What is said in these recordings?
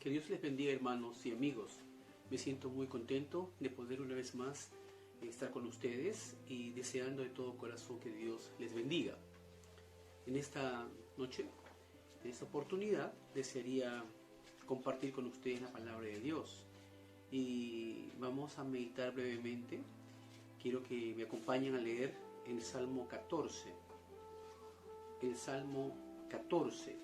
Que Dios les bendiga, hermanos y amigos. Me siento muy contento de poder una vez más estar con ustedes y deseando de todo corazón que Dios les bendiga. En esta noche, en esta oportunidad, desearía compartir con ustedes la palabra de Dios. Y vamos a meditar brevemente. Quiero que me acompañen a leer el Salmo 14. El Salmo 14.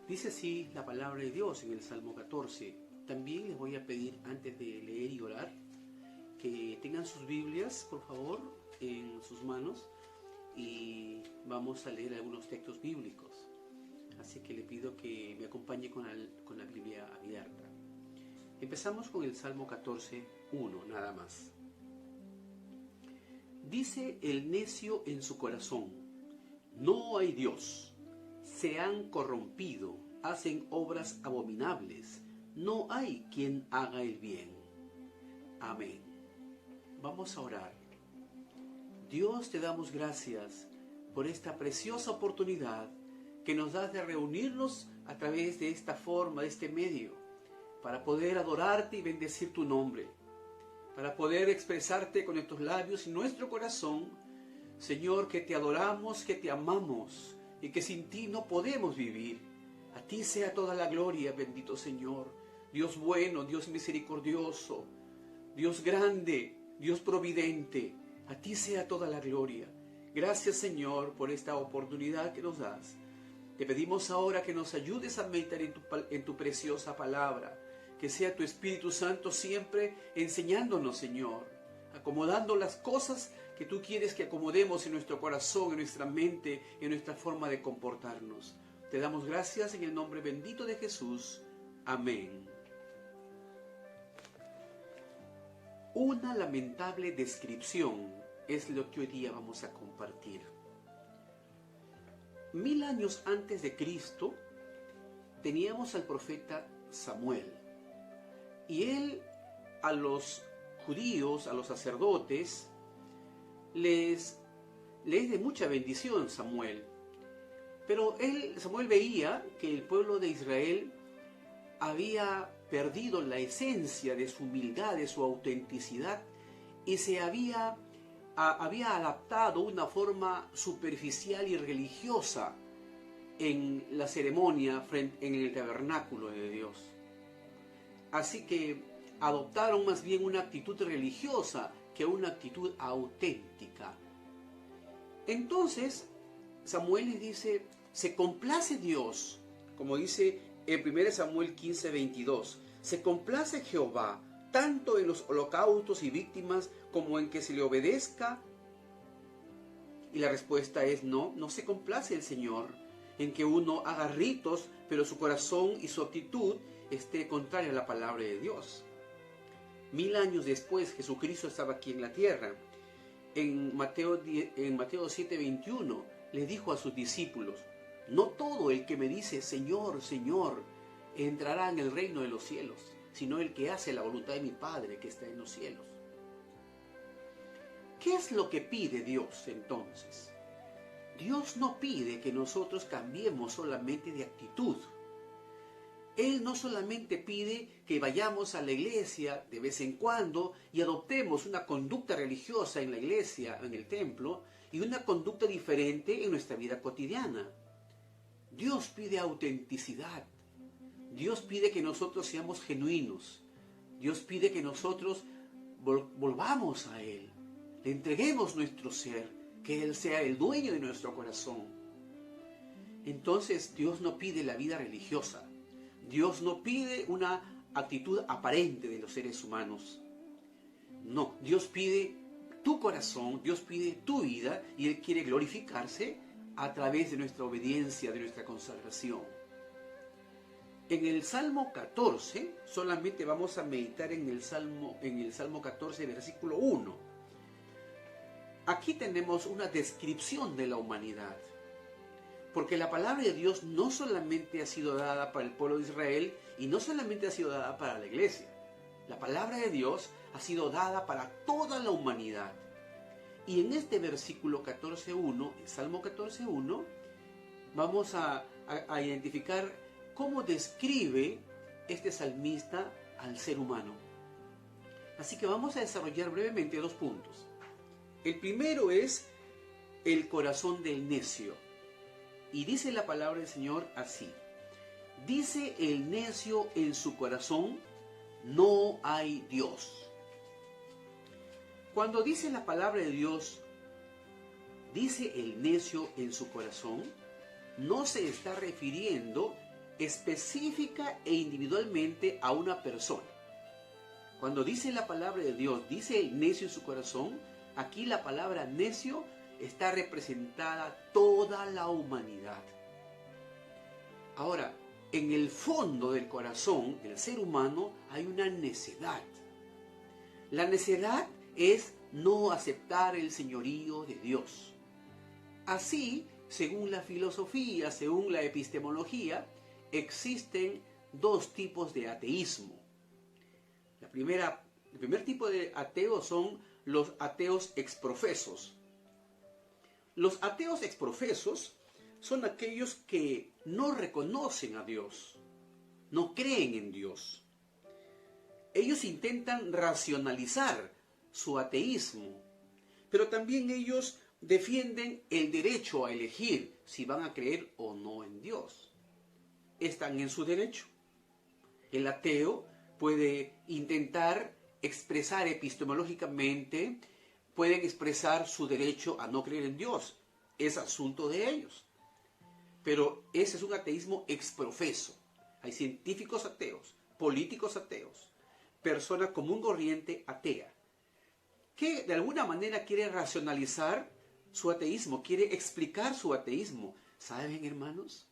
Dice así la palabra de Dios en el Salmo 14. También les voy a pedir, antes de leer y orar, que tengan sus Biblias, por favor, en sus manos, y vamos a leer algunos textos bíblicos. Así que le pido que me acompañe con la Biblia abierta. Empezamos con el Salmo 14, 1, nada más. Dice el necio en su corazón: no hay Dios. Se han corrompido, hacen obras abominables. No hay quien haga el bien. Amén. Vamos a orar. Dios, te damos gracias por esta preciosa oportunidad que nos das de reunirnos a través de esta forma, de este medio, para poder adorarte y bendecir tu nombre, para poder expresarte con nuestros labios y nuestro corazón, Señor, que te adoramos, que te amamos, y que sin ti no podemos vivir. A ti sea toda la gloria, bendito Señor, Dios bueno, Dios misericordioso, Dios grande, Dios providente. A ti sea toda la gloria. Gracias, Señor, por esta oportunidad que nos das. Te pedimos ahora que nos ayudes a meditar en tu preciosa palabra, que sea tu Espíritu Santo siempre enseñándonos, Señor, acomodando las cosas que tú quieres que acomodemos en nuestro corazón, en nuestra mente, en nuestra forma de comportarnos. Te damos gracias en el nombre bendito de Jesús. Amén. Una lamentable descripción es lo que hoy día vamos a compartir. 1000 años antes de Cristo teníamos al profeta Samuel, y él a los judíos, a los sacerdotes, les es de mucha bendición Samuel. Pero Samuel veía que el pueblo de Israel había perdido la esencia de su humildad, de su autenticidad, y se había adaptado una forma superficial y religiosa en la ceremonia en el tabernáculo de Dios. Así que adoptaron más bien una actitud religiosa que una actitud auténtica. Entonces Samuel les dice: se complace Dios, como dice en 1 Samuel 15, 22, se complace Jehová tanto en los holocaustos y víctimas como en que se le obedezca. Y la respuesta es no se complace el Señor en que uno haga ritos, pero su corazón y su actitud esté contraria a la palabra de Dios. 1000 años después, Jesucristo estaba aquí en la tierra. En Mateo 7, 21, le dijo a sus discípulos: no todo el que me dice Señor, Señor, entrará en el reino de los cielos, sino el que hace la voluntad de mi Padre que está en los cielos. ¿Qué es lo que pide Dios entonces? Dios no pide que nosotros cambiemos solamente de actitud. Él no solamente pide que vayamos a la iglesia de vez en cuando y adoptemos una conducta religiosa en la iglesia, en el templo, y una conducta diferente en nuestra vida cotidiana. Dios pide autenticidad. Dios pide que nosotros seamos genuinos. Dios pide que nosotros volvamos a Él, le entreguemos nuestro ser, que Él sea el dueño de nuestro corazón. Entonces Dios no pide la vida religiosa. Dios no pide una actitud aparente de los seres humanos. No, Dios pide tu corazón, Dios pide tu vida, y Él quiere glorificarse a través de nuestra obediencia, de nuestra consagración. En el Salmo 14, solamente vamos a meditar en el Salmo 14, versículo 1. Aquí tenemos una descripción de la humanidad. Porque la palabra de Dios no solamente ha sido dada para el pueblo de Israel y no solamente ha sido dada para la iglesia. La palabra de Dios ha sido dada para toda la humanidad. Y en este versículo 14.1, el Salmo 14.1, vamos a identificar cómo describe este salmista al ser humano. Así que vamos a desarrollar brevemente 2 puntos. El primero es el corazón del necio. Y dice la palabra del Señor así: dice el necio en su corazón, no hay Dios. Cuando dice la palabra de Dios, dice el necio en su corazón, no se está refiriendo específica e individualmente a una persona. Cuando dice la palabra de Dios, dice el necio en su corazón, aquí la palabra necio está representada toda la humanidad. Ahora, en el fondo del corazón del ser humano hay una necedad. La necedad es no aceptar el señorío de Dios. Así, según la filosofía, según la epistemología, existen 2 tipos de ateísmo. El primer tipo de ateos son los ateos exprofesos. Los ateos exprofesos son aquellos que no reconocen a Dios, no creen en Dios. Ellos intentan racionalizar su ateísmo, pero también ellos defienden el derecho a elegir si van a creer o no en Dios. Están en su derecho. El ateo puede intentar expresar epistemológicamente, pueden expresar su derecho a no creer en Dios. Es asunto de ellos. Pero ese es un ateísmo exprofeso. Hay científicos ateos, políticos ateos, persona común corriente atea, que de alguna manera quiere racionalizar su ateísmo, quiere explicar su ateísmo. ¿Saben, hermanos?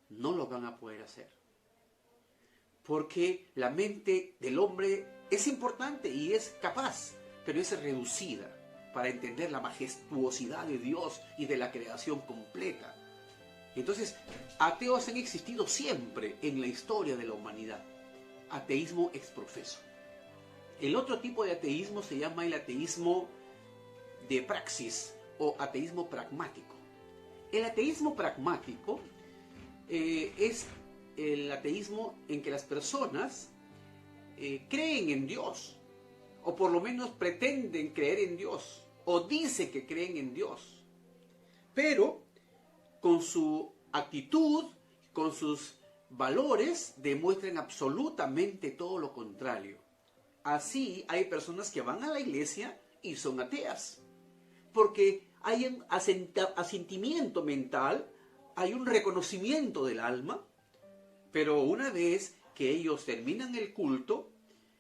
No lo van a poder hacer. Porque la mente del hombre es importante y es capaz, pero es reducida para entender la majestuosidad de Dios y de la creación completa. Entonces, ateos han existido siempre en la historia de la humanidad. Ateísmo exprofeso. El otro tipo de ateísmo se llama el ateísmo de praxis o ateísmo pragmático. El ateísmo pragmático es el ateísmo en que las personas creen en Dios, o por lo menos pretenden creer en Dios, o dicen que creen en Dios, pero con su actitud, con sus valores, demuestran absolutamente todo lo contrario. Así hay personas que van a la iglesia y son ateas, porque hay un asentimiento mental, hay un reconocimiento del alma, pero una vez que ellos terminan el culto,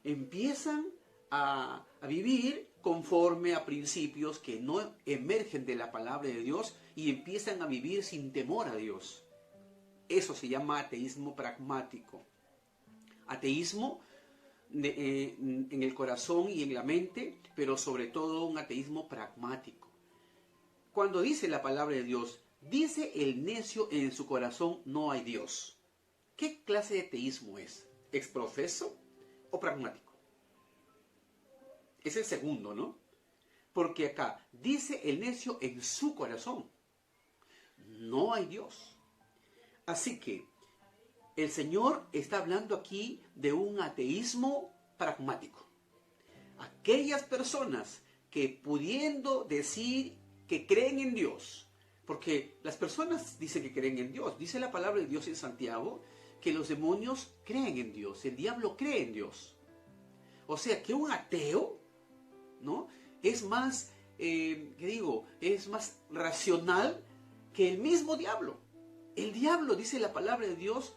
empiezan a vivir conforme a principios que no emergen de la palabra de Dios y empiezan a vivir sin temor a Dios. Eso se llama ateísmo pragmático. Ateísmo en el corazón y en la mente, pero sobre todo un ateísmo pragmático. Cuando dice la palabra de Dios, dice el necio en su corazón, no hay Dios. ¿Qué clase de ateísmo es? ¿Exprofeso o pragmático? Es el segundo, ¿no? Porque acá dice el necio en su corazón, no hay Dios. Así que el Señor está hablando aquí de un ateísmo pragmático. Aquellas personas que pudiendo decir que creen en Dios, porque las personas dicen que creen en Dios, dice la palabra de Dios en Santiago, que los demonios creen en Dios, el diablo cree en Dios. O sea que un ateo, ¿no?, es más, es más racional que el mismo diablo. El diablo, dice la palabra de Dios,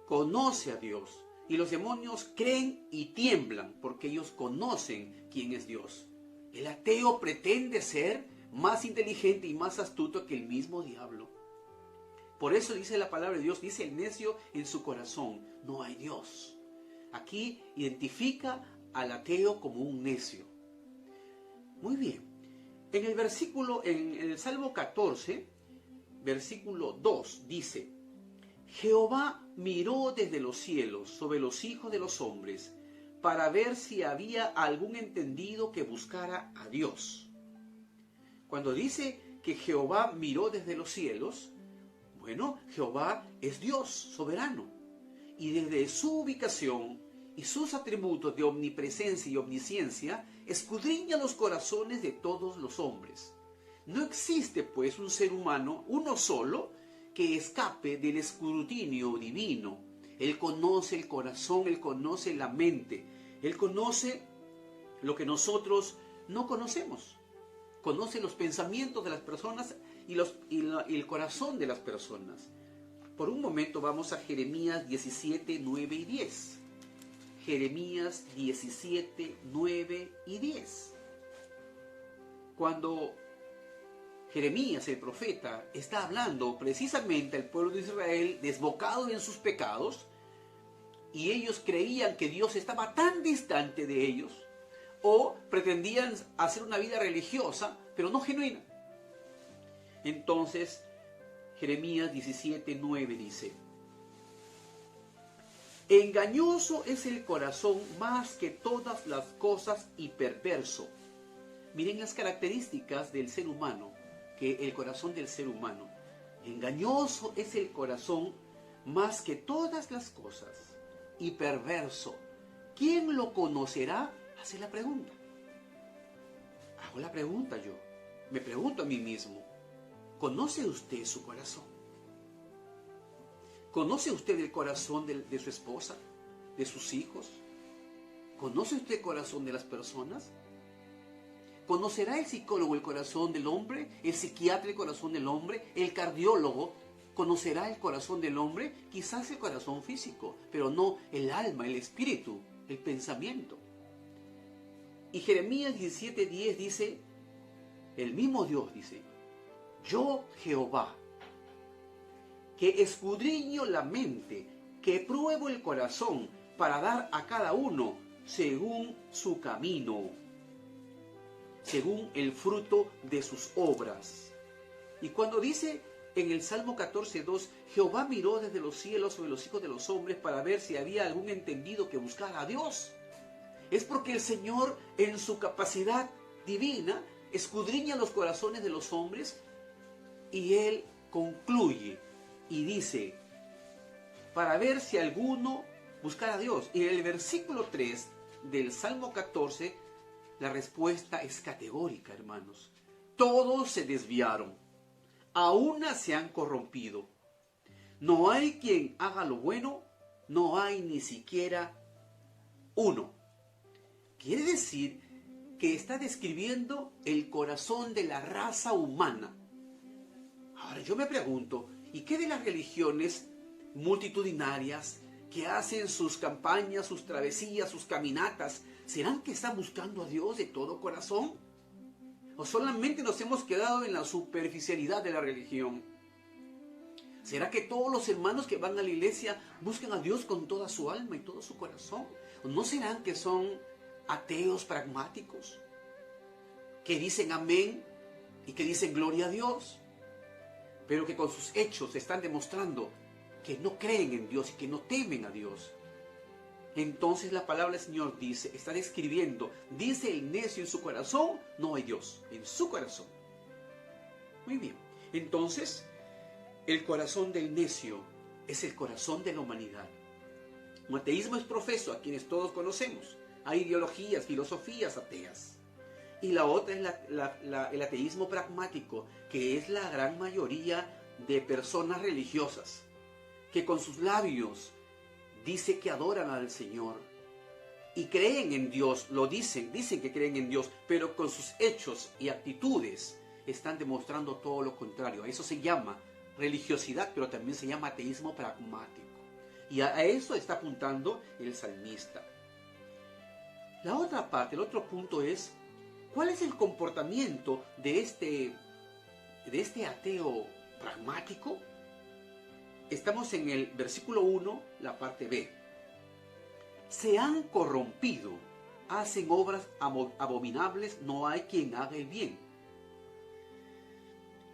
conoce a Dios. Y los demonios creen y tiemblan porque ellos conocen quién es Dios. El ateo pretende ser más inteligente y más astuto que el mismo diablo. Por eso dice la palabra de Dios, dice el necio en su corazón, no hay Dios. Aquí identifica al ateo como un necio. Muy bien. En el Salmo 14, versículo 2, dice: Jehová miró desde los cielos sobre los hijos de los hombres para ver si había algún entendido que buscara a Dios. Cuando dice que Jehová miró desde los cielos, Bueno, Jehová es Dios soberano. Y desde su ubicación y sus atributos de omnipresencia y omnisciencia, escudriña los corazones de todos los hombres. No existe, pues, un ser humano, uno solo, que escape del escrutinio divino. Él conoce el corazón, Él conoce la mente, Él conoce lo que nosotros no conocemos. Conoce los pensamientos de las personas y el corazón de las personas. Por un momento vamos a Jeremías 17, 9 y 10. Jeremías 17, 9 y 10. Cuando Jeremías, el profeta, está hablando precisamente al pueblo de Israel desbocado en sus pecados, y ellos creían que Dios estaba tan distante de ellos, o pretendían hacer una vida religiosa, pero no genuina. Entonces, Jeremías 17, 9 dice: engañoso es el corazón más que todas las cosas y perverso. Miren las características del ser humano, que el corazón del ser humano. Engañoso es el corazón más que todas las cosas y perverso. ¿Quién lo conocerá? Hace la pregunta. Hago la pregunta yo. Me pregunto a mí mismo. ¿Conoce usted su corazón? ¿Conoce usted el corazón de su esposa? ¿De sus hijos? ¿Conoce usted el corazón de las personas? ¿Conocerá el psicólogo el corazón del hombre? ¿El psiquiatra el corazón del hombre? ¿El cardiólogo conocerá el corazón del hombre? Quizás el corazón físico, pero no el alma, el espíritu, el pensamiento. Y Jeremías 17:10 dice, el mismo Dios dice: yo, Jehová, que escudriño la mente, que pruebo el corazón, para dar a cada uno según su camino, según el fruto de sus obras. Y cuando dice en el Salmo 14:2, Jehová miró desde los cielos sobre los hijos de los hombres para ver si había algún entendido que buscara a Dios, es porque el Señor, en su capacidad divina, escudriña los corazones de los hombres, y Él concluye y dice, para ver si alguno buscara a Dios. Y en el versículo 3 del Salmo 14, la respuesta es categórica, hermanos. Todos se desviaron, a una se han corrompido. No hay quien haga lo bueno, no hay ni siquiera uno. Quiere decir que está describiendo el corazón de la raza humana. Ahora yo me pregunto, ¿y qué de las religiones multitudinarias que hacen sus campañas, sus travesías, sus caminatas? ¿Serán que están buscando a Dios de todo corazón? ¿O solamente nos hemos quedado en la superficialidad de la religión? ¿Será que todos los hermanos que van a la iglesia buscan a Dios con toda su alma y todo su corazón? ¿O no serán que son ateos pragmáticos, que dicen amén y que dicen gloria a Dios, pero que con sus hechos están demostrando que no creen en Dios y que no temen a Dios? Entonces la palabra del Señor dice, está describiendo, dice el necio en su corazón, no hay Dios, en su corazón. Muy bien, entonces el corazón del necio es el corazón de la humanidad. Un ateísmo es profeso, a quienes todos conocemos. Hay ideologías, filosofías ateas. Y la otra es el ateísmo pragmático, que es la gran mayoría de personas religiosas, que con sus labios dice que adoran al Señor y creen en Dios, lo dicen que creen en Dios, pero con sus hechos y actitudes están demostrando todo lo contrario. A eso se llama religiosidad, pero también se llama ateísmo pragmático. Y a eso está apuntando el salmista. La otra parte, el otro punto es, ¿cuál es el comportamiento de este ateo pragmático? Estamos en el versículo 1, la parte B. Se han corrompido, hacen obras abominables, no hay quien haga el bien.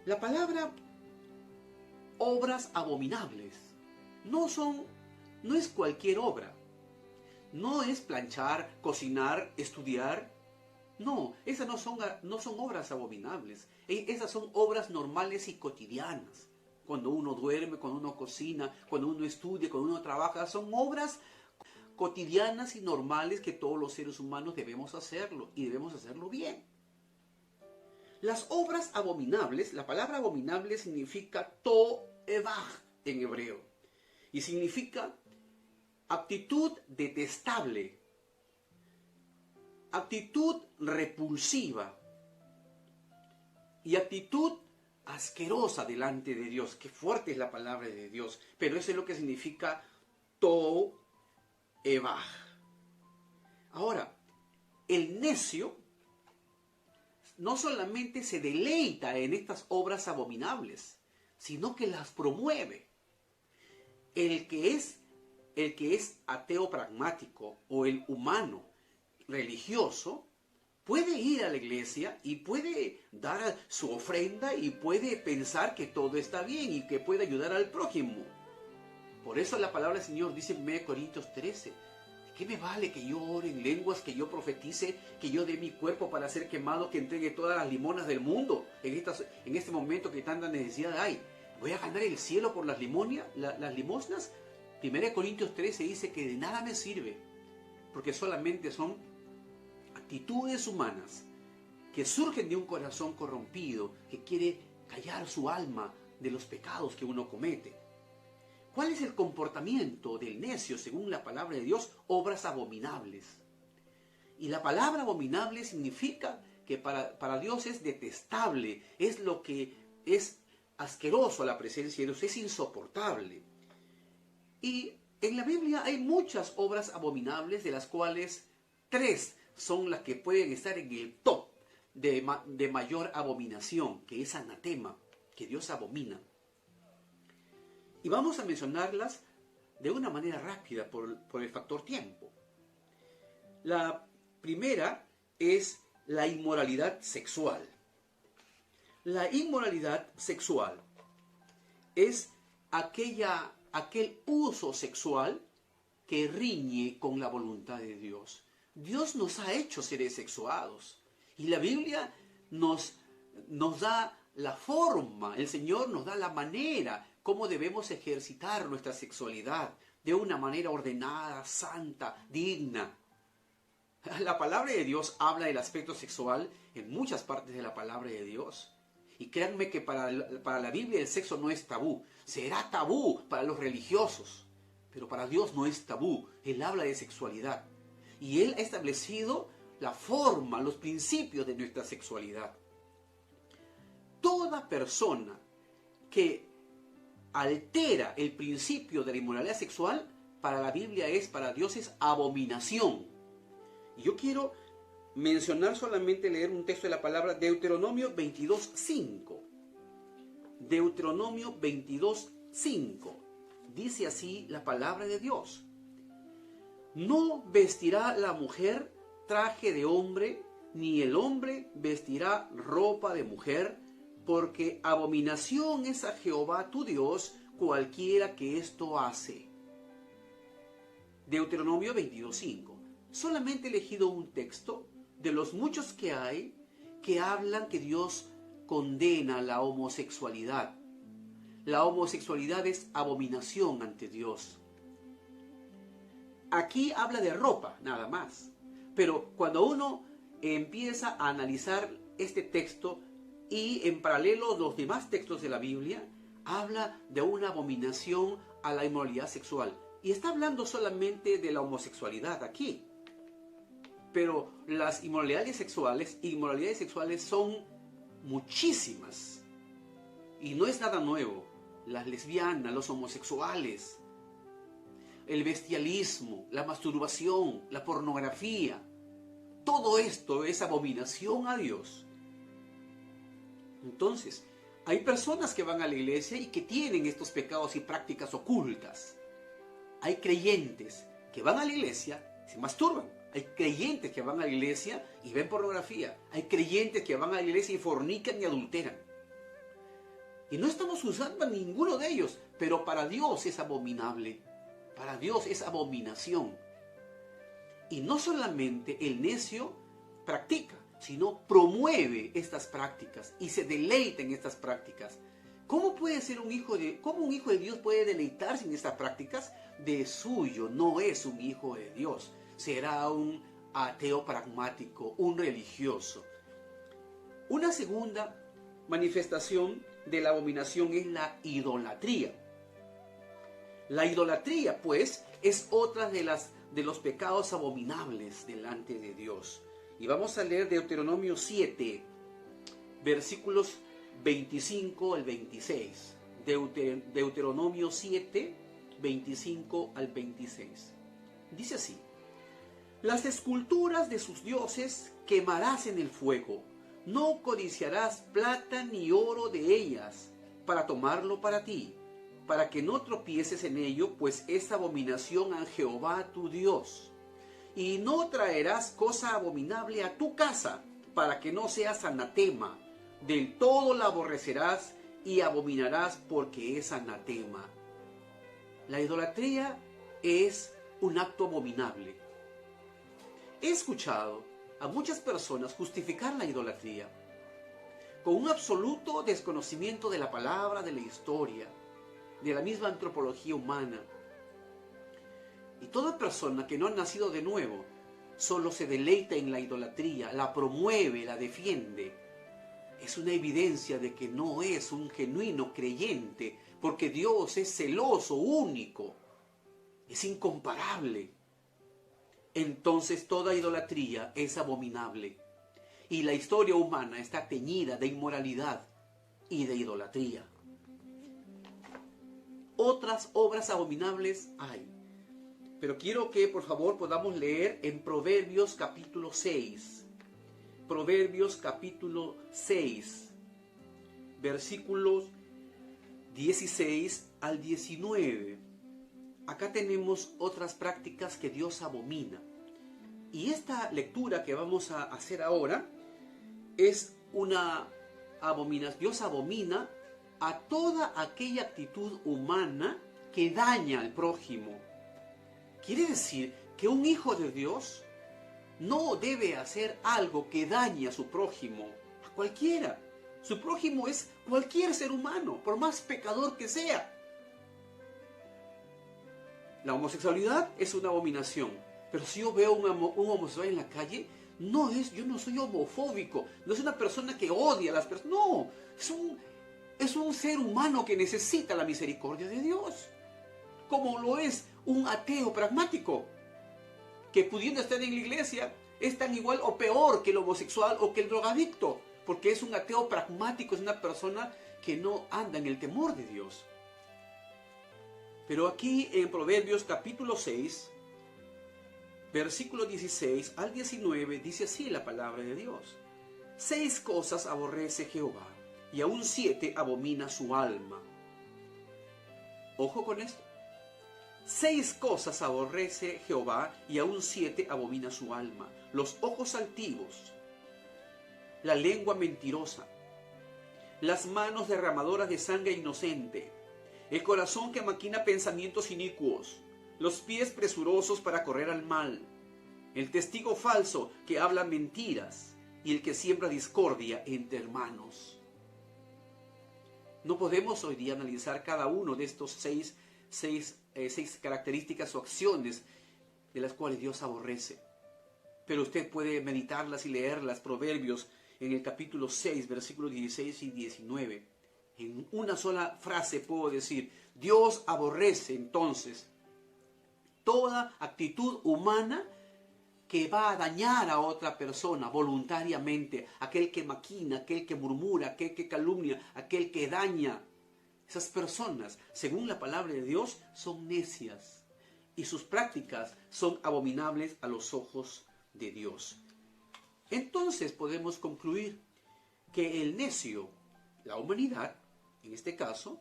La palabra obras abominables no es cualquier obra. No es planchar, cocinar, estudiar. No, esas no son obras abominables. Esas son obras normales y cotidianas. cuando uno duerme, cuando uno cocina, cuando uno estudia, cuando uno trabaja. Son obras cotidianas y normales que todos los seres humanos debemos hacerlo y debemos hacerlo bien. Las obras abominables, la palabra abominable significa to'evah en hebreo y significa actitud detestable, actitud repulsiva y actitud asquerosa delante de Dios. Qué fuerte es la palabra de Dios, pero eso es lo que significa to'evah. Ahora, el necio no solamente se deleita en estas obras abominables, sino que las promueve. El que es ateo pragmático o el humano religioso puede ir a la iglesia y puede dar su ofrenda y puede pensar que todo está bien y que puede ayudar al prójimo. Por eso la palabra del Señor dice en 1 Corintios 13, ¿qué me vale que yo ore en lenguas, que yo profetice, que yo dé mi cuerpo para ser quemado, que entregue todas las limonas del mundo en este momento que tanta necesidad hay? ¿Voy a ganar el cielo por las limosnas? 1 Corintios 13 dice que de nada me sirve, porque solamente son actitudes humanas que surgen de un corazón corrompido que quiere callar su alma de los pecados que uno comete. ¿Cuál es el comportamiento del necio según la palabra de Dios? Obras abominables. Y la palabra abominable significa que para Dios es detestable, es lo que es asqueroso a la presencia de Dios, es insoportable. Y en la Biblia hay muchas obras abominables, de las cuales 3 son las que pueden estar en el top de mayor abominación, que es anatema, que Dios abomina. Y vamos a mencionarlas de una manera rápida por el factor tiempo. La primera es la inmoralidad sexual. La inmoralidad sexual es aquel uso sexual que riñe con la voluntad de Dios. Dios nos ha hecho seres sexuados y la Biblia nos da la forma, el Señor nos da la manera cómo debemos ejercitar nuestra sexualidad de una manera ordenada, santa, digna. La palabra de Dios habla del aspecto sexual en muchas partes de la palabra de Dios. Y créanme que para la Biblia el sexo no es tabú. Será tabú para los religiosos, pero para Dios no es tabú. Él habla de sexualidad. Y Él ha establecido la forma, los principios de nuestra sexualidad. Toda persona que altera el principio de la inmoralidad sexual, para la Biblia para Dios es abominación. Y yo quiero mencionar solamente, leer un texto de la palabra, Deuteronomio 22:5. Deuteronomio 22:5. Dice así la palabra de Dios: no vestirá la mujer traje de hombre, ni el hombre vestirá ropa de mujer, porque abominación es a Jehová tu Dios cualquiera que esto hace. Deuteronomio 22:5. Solamente he elegido un texto de los muchos que hay que hablan que Dios condena la homosexualidad. La homosexualidad es abominación ante Dios. Aquí habla de ropa, nada más. Pero cuando uno empieza a analizar este texto y en paralelo los demás textos de la Biblia, habla de una abominación a la inmoralidad sexual. Y está hablando solamente de la homosexualidad aquí. Pero las inmoralidades sexuales son muchísimas. Y no es nada nuevo. Las lesbianas, los homosexuales, el bestialismo, la masturbación, la pornografía. Todo esto es abominación a Dios. Entonces, hay personas que van a la iglesia y que tienen estos pecados y prácticas ocultas. Hay creyentes que van a la iglesia y se masturban. Hay creyentes que van a la iglesia y ven pornografía. Hay creyentes que van a la iglesia y fornican y adulteran. Y no estamos usando a ninguno de ellos, pero para Dios es abominable. Para Dios es abominación. Y no solamente el necio practica, sino promueve estas prácticas y se deleita en estas prácticas. ¿Cómo cómo un hijo de Dios puede deleitarse en estas prácticas? De suyo no es un hijo de Dios. Será un ateo pragmático, un religioso. Una segunda manifestación de la abominación es la idolatría. La idolatría, pues, es otra de los pecados abominables delante de Dios. Y vamos a leer Deuteronomio 7, versículos 25 al 26. Deuteronomio 7, 25 al 26. Dice así: las esculturas de sus dioses quemarás en el fuego. No codiciarás plata ni oro de ellas para tomarlo para ti, para que no tropieces en ello, pues es abominación a Jehová tu Dios. Y no traerás cosa abominable a tu casa, para que no seas anatema. Del todo la aborrecerás y abominarás, porque es anatema. La idolatría es un acto abominable. He escuchado a muchas personas justificar la idolatría con un absoluto desconocimiento de la palabra, de la historia, de la misma antropología humana. Y toda persona que no ha nacido de nuevo solo se deleita en la idolatría, la promueve, la defiende. Es una evidencia de que no es un genuino creyente, porque Dios es celoso, único, es incomparable. Entonces toda idolatría es abominable. Y la historia humana está teñida de inmoralidad y de idolatría. Otras obras abominables hay. Pero quiero que por favor podamos leer en Proverbios capítulo 6. Proverbios capítulo 6, versículos 16 al 19. Acá tenemos otras prácticas que Dios abomina. Y esta lectura que vamos a hacer ahora es una abominación. Dios abomina a toda aquella actitud humana que daña al prójimo. Quiere decir que un hijo de Dios no debe hacer algo que dañe a su prójimo, a cualquiera. Su prójimo es cualquier ser humano, por más pecador que sea. La homosexualidad es una abominación, pero si yo veo un homosexual en la calle, yo no soy homofóbico, no es una persona que odia a las personas, no, es un ser humano que necesita la misericordia de Dios, como lo es un ateo pragmático, que pudiendo estar en la iglesia es tan igual o peor que el homosexual o que el drogadicto, porque es un ateo pragmático, es una persona que no anda en el temor de Dios. Pero aquí en Proverbios capítulo 6, versículo 16 al 19, dice así la palabra de Dios: 6 cosas aborrece Jehová, y aún 7 abomina su alma. Ojo con esto. 6 cosas aborrece Jehová, y aún 7 abomina su alma: los ojos altivos, la lengua mentirosa, las manos derramadoras de sangre inocente, el corazón que maquina pensamientos inicuos, los pies presurosos para correr al mal, el testigo falso que habla mentiras y el que siembra discordia entre hermanos. No podemos hoy día analizar cada uno de estos seis características o acciones de las cuales Dios aborrece. Pero usted puede meditarlas y leerlas, Proverbios, en el capítulo 6, versículos 16 y 19. En una sola frase puedo decir: Dios aborrece entonces toda actitud humana que va a dañar a otra persona voluntariamente, aquel que maquina, aquel que murmura, aquel que calumnia, aquel que daña. Esas personas, según la palabra de Dios, son necias y sus prácticas son abominables a los ojos de Dios. Entonces podemos concluir que el necio, la humanidad, en este caso,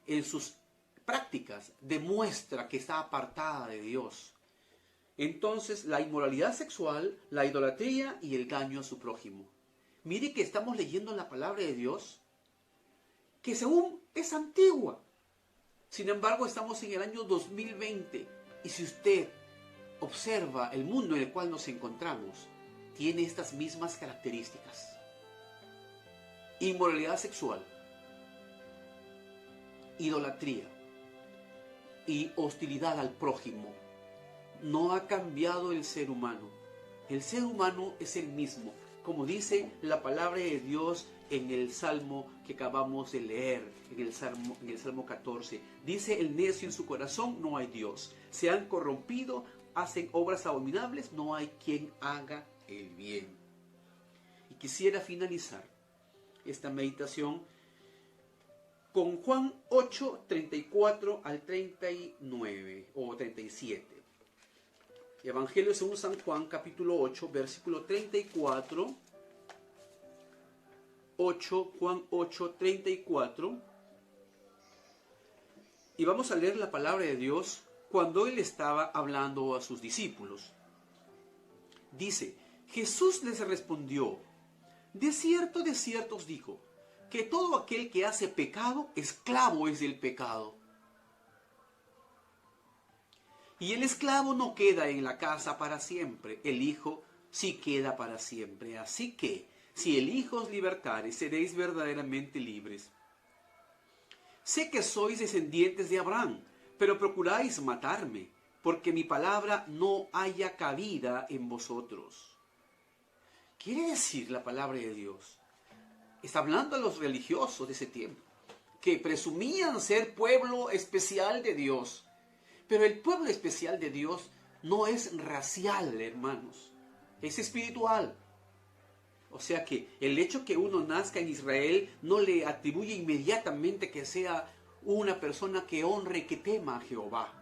en sus prácticas demuestra que está apartada de Dios. Entonces, la inmoralidad sexual, la idolatría y el daño a su prójimo. Mire que estamos leyendo la palabra de Dios, que según es antigua. Sin embargo, estamos en el año 2020 y si usted observa el mundo en el cual nos encontramos, tiene estas mismas características. Inmoralidad sexual, idolatría y hostilidad al prójimo. No ha cambiado el ser humano. El ser humano es el mismo, como dice la palabra de Dios en el Salmo que acabamos de leer, en el Salmo 14. Dice: el necio en su corazón, no hay Dios. Se han corrompido, hacen obras abominables, no hay quien haga el bien. Y quisiera finalizar esta meditación con Juan 8, 34 al 39 o 37. Evangelio según San Juan, capítulo 8, versículo 34. Juan 8, 34. Y vamos a leer la palabra de Dios cuando Él estaba hablando a sus discípulos. Dice: Jesús les respondió: de cierto os digo, que todo aquel que hace pecado, esclavo es del pecado. Y el esclavo no queda en la casa para siempre, el Hijo sí queda para siempre. Así que, si el Hijo os libertare, seréis verdaderamente libres. Sé que sois descendientes de Abraham, pero procuráis matarme, porque mi palabra no haya cabida en vosotros. Quiere decir la palabra de Dios, está hablando a los religiosos de ese tiempo, que presumían ser pueblo especial de Dios. Pero el pueblo especial de Dios no es racial, hermanos, es espiritual. O sea que el hecho que uno nazca en Israel no le atribuye inmediatamente que sea una persona que honre y que tema a Jehová.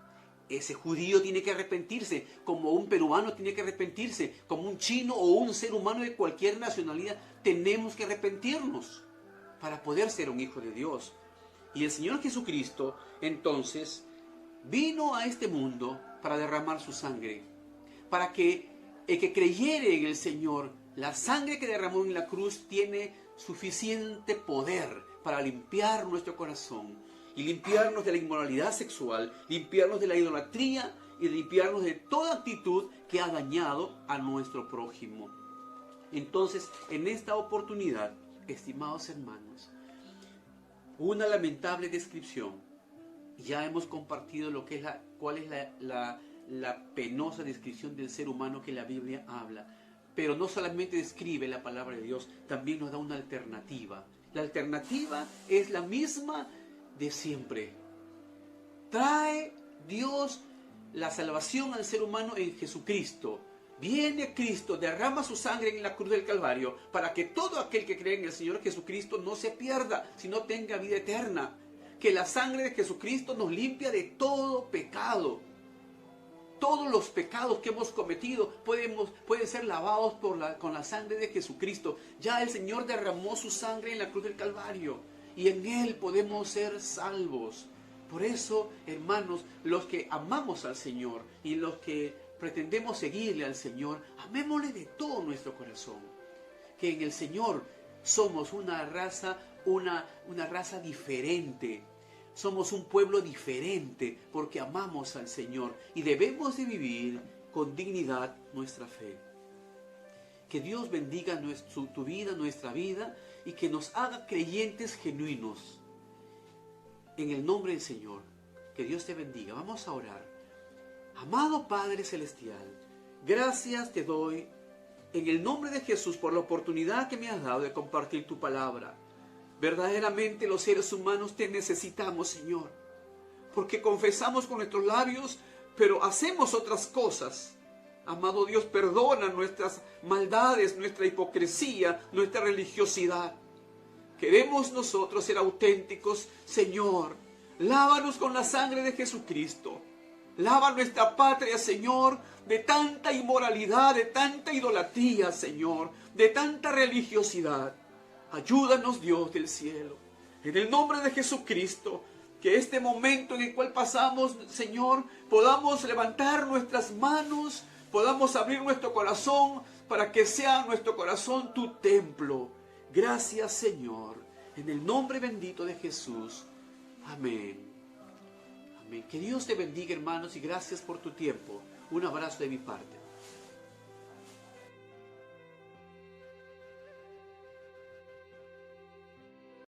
Ese judío tiene que arrepentirse, como un peruano tiene que arrepentirse, como un chino o un ser humano de cualquier nacionalidad. Tenemos que arrepentirnos para poder ser un hijo de Dios. Y el Señor Jesucristo, entonces, vino a este mundo para derramar su sangre, para que el que creyere en el Señor, la sangre que derramó en la cruz tiene suficiente poder para limpiar nuestro corazón y limpiarnos de la inmoralidad sexual, limpiarnos de la idolatría y limpiarnos de toda actitud que ha dañado a nuestro prójimo. Entonces, en esta oportunidad, estimados hermanos, una lamentable descripción. Ya hemos compartido cuál es la penosa descripción del ser humano que la Biblia habla. Pero no solamente describe la palabra de Dios, también nos da una alternativa. La alternativa es la misma de siempre. Trae Dios la salvación al ser humano en Jesucristo. Viene Cristo, derrama su sangre en la cruz del Calvario para que todo aquel que cree en el Señor Jesucristo no se pierda, sino tenga vida eterna. Que la sangre de Jesucristo nos limpia de todo pecado. Todos los pecados que hemos cometido pueden ser lavados con la sangre de Jesucristo. Ya el Señor derramó su sangre en la cruz del Calvario y en Él podemos ser salvos. Por eso, hermanos, los que amamos al Señor y los que pretendemos seguirle al Señor, amémosle de todo nuestro corazón. Que en el Señor somos una raza diferente. Somos un pueblo diferente porque amamos al Señor y debemos de vivir con dignidad nuestra fe. Que Dios bendiga tu vida, nuestra vida, y que nos haga creyentes genuinos. En el nombre del Señor, que Dios te bendiga. Vamos a orar. Amado Padre Celestial, gracias te doy en el nombre de Jesús por la oportunidad que me has dado de compartir tu palabra. Verdaderamente los seres humanos te necesitamos, Señor, porque confesamos con nuestros labios, pero hacemos otras cosas. Amado Dios, perdona nuestras maldades, nuestra hipocresía, nuestra religiosidad. Queremos nosotros ser auténticos, Señor. Lávanos con la sangre de Jesucristo. Lava nuestra patria, Señor, de tanta inmoralidad, de tanta idolatría, Señor, de tanta religiosidad. Ayúdanos, Dios del cielo, en el nombre de Jesucristo, que este momento en el cual pasamos, Señor, podamos levantar nuestras manos, podamos abrir nuestro corazón para que sea nuestro corazón tu templo. Gracias, Señor, en el nombre bendito de Jesús. Amén. Amén. Que Dios te bendiga, hermanos, y gracias por tu tiempo. Un abrazo de mi parte.